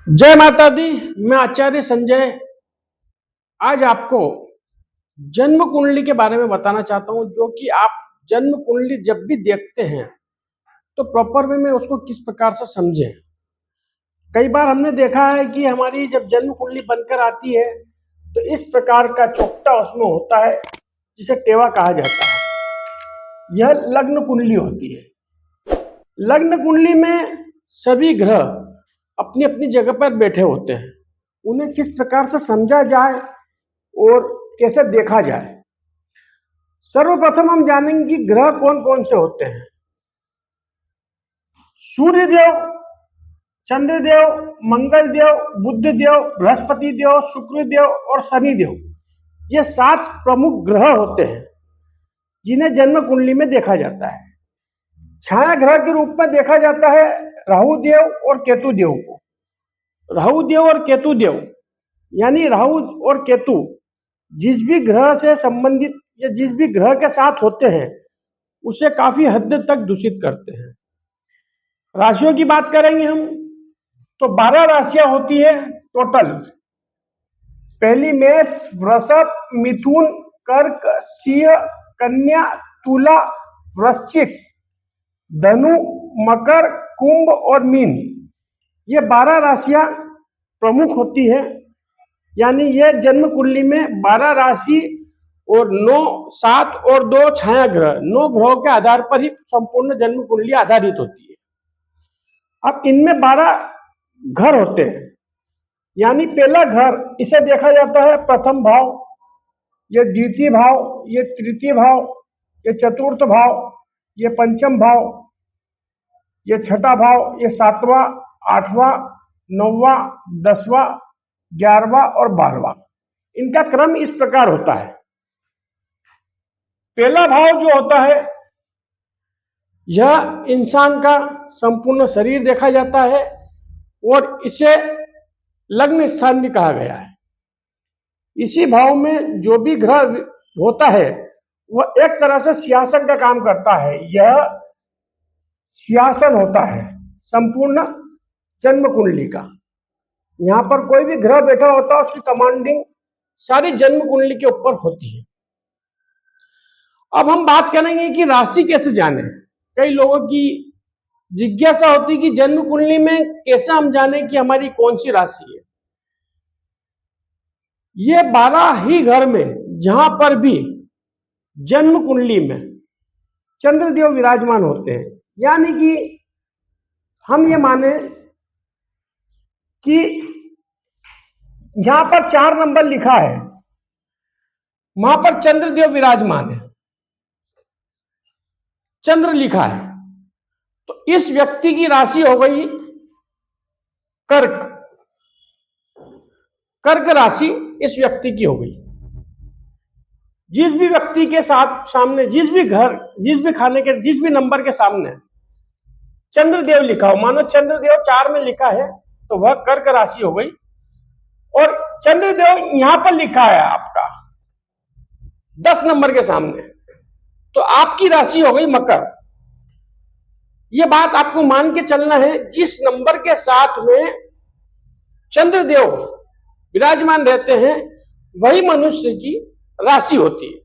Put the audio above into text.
जय माता दी। मैं आचार्य संजय आज आपको जन्म कुंडली के बारे में बताना चाहता हूं, जो कि आप जन्म कुंडली जब भी देखते हैं तो प्रॉपर वे में उसको किस प्रकार से समझें। कई बार हमने देखा है कि हमारी जब जन्म कुंडली बनकर आती है तो इस प्रकार का चोकटा उसमें होता है जिसे टेवा कहा जाता है। यह लग्न कुंडली होती है। लग्न कुंडली में सभी ग्रह अपनी अपनी जगह पर बैठे होते हैं। उन्हें किस प्रकार से समझा जाए और कैसे देखा जाए, सर्वप्रथम हम जानेंगे कि ग्रह कौन कौन से होते हैं। सूर्य देव, चंद्र देव, मंगल देव, बुध देव, बृहस्पति देव, शुक्र देव और शनि देव, ये 7 प्रमुख ग्रह होते हैं जिन्हें जन्म कुंडली में देखा जाता है। छाया ग्रह के रूप में देखा जाता है राहु देव और केतु देव को। राहु देव और केतु देव यानी राहु और केतु जिस भी ग्रह से संबंधित या जिस भी ग्रह के साथ होते हैं उसे काफी हद तक दूषित करते हैं। राशियों की बात करेंगे हम तो 12 राशियां होती है टोटल। पहली मेष, वृषभ, मिथुन, कर्क, सिंह, कन्या, तुला, वृश्चिक, धनु, मकर, कुंभ और मीन। ये 12 राशियां प्रमुख होती है, यानी यह जन्म कुंडली में 12 राशि और 9, 7 और 2 छाया ग्रह, 9 ग्रहों के आधार पर ही संपूर्ण जन्म कुंडली आधारित होती है। अब इनमें 12 घर होते हैं, यानी पहला घर इसे देखा जाता है प्रथम भाव, ये द्वितीय भाव, ये तृतीय भाव, ये चतुर्थ भाव, ये पंचम भाव, ये छठा भाव, ये 7वां, 8वां, 9वां, 10वां, 11वां और 12वां। इनका क्रम इस प्रकार होता है। पहला भाव जो होता है यह इंसान का संपूर्ण शरीर देखा जाता है और इसे लग्न स्थान भी कहा गया है। इसी भाव में जो भी ग्रह होता है वह एक तरह से सिंहासन का काम करता है। यह सिंहासन होता है संपूर्ण जन्म कुंडली का। यहाँ पर कोई भी ग्रह बैठा होता है उसकी कमांडिंग सारी जन्म कुंडली के ऊपर होती है। अब हम बात करेंगे कि राशि कैसे जाने। कई लोगों की जिज्ञासा होती है कि जन्म कुंडली में कैसे हम जाने कि हमारी कौन सी राशि है। ये 12 ही घर में जहां पर भी जन्म कुंडली में चंद्रदेव विराजमान होते हैं, यानी कि हम ये माने कि यहां पर 4 नंबर लिखा है, वहां पर चंद्रदेव विराजमान है, चंद्र लिखा है, तो इस व्यक्ति की राशि हो गई कर्क। कर्क राशि इस व्यक्ति की हो गई। जिस भी व्यक्ति के साथ सामने, जिस भी घर, जिस भी खाने के, जिस भी नंबर के सामने चंद्रदेव लिखा हो, मानो चंद्रदेव 4 में लिखा है तो वह कर्क राशि हो गई। और चंद्रदेव यहां पर लिखा है आपका 10 नंबर के सामने, तो आपकी राशि हो गई मकर। यह बात आपको मान के चलना है, जिस नंबर के साथ में चंद्रदेव विराजमान रहते हैं वही मनुष्य की राशि होती है।